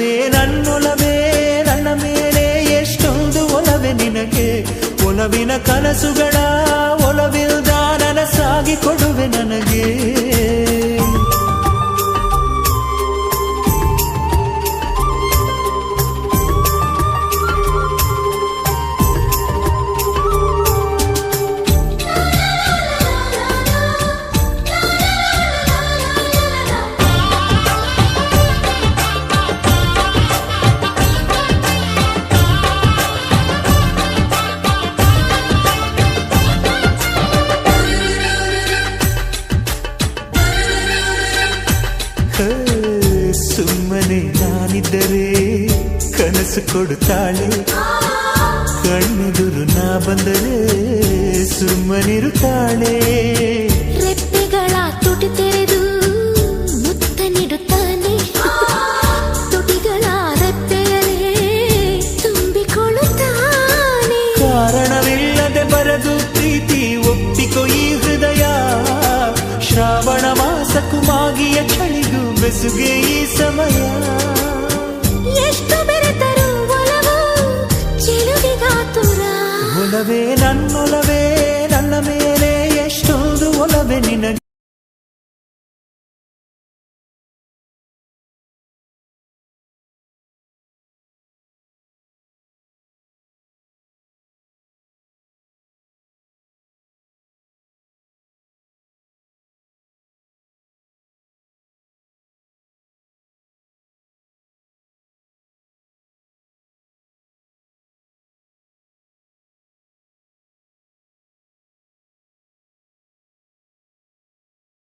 ಒಲವೇ ನನ್ನೊಲವೇ ನನ್ನ ಮೇಲೆ ಎಷ್ಟೊಂದು ಒಲವೇ ನಿನಗೆ ಒಲವಿನ ಕನಸುಗಳ ಒಲವಿಲ್ದ ನನಸಾಗಿ ಕೊಡುವೆ ನನಗೆ ಸುಮ್ಮನೆ ನಾನಿದ್ದರೆ ಕನಸು ಕೊಡುತ್ತಾಳೆ ಕಣ್ಣೆದುರು ನಾ ಬಂದರೆ ಸುಮ್ಮನಿರುತ್ತಾಳೆ ರೆಪ್ಪೆಗಳ ತುಟಿ ತೆರೆದು ಮುತ್ತ ನೀಡುತ್ತಾನೆ ತುಟಿಗಳ ರೆಪ್ಪೆಯಲೇ ತುಂಬಿಕೊಳ್ಳುತ್ತಾನೆ ಕಾರಣವಿಲ್ಲದೆ ಬರದು ಪ್ರೀತಿ ಒಪ್ಪಿಕೊ ಈ ಹೃದಯ ಶ್ರಾವಣ ಮಾಸಕ್ಕೂ ಮಾಗಿಯ ಚಳಿಗೂ ಬೆಸುಗೆ ಈ ಸಮಯ ಎಷ್ಟು ಬೆರೆತರು ಒಲವು ಚೆಲುವಿಗಾತುರ ಒಲವೇ ನನ್ನೊಲವೇ ನನ್ನ ಮೇಲೆ ಎಷ್ಟೊಂದು ಒಲವೇ ನಿನಗೆ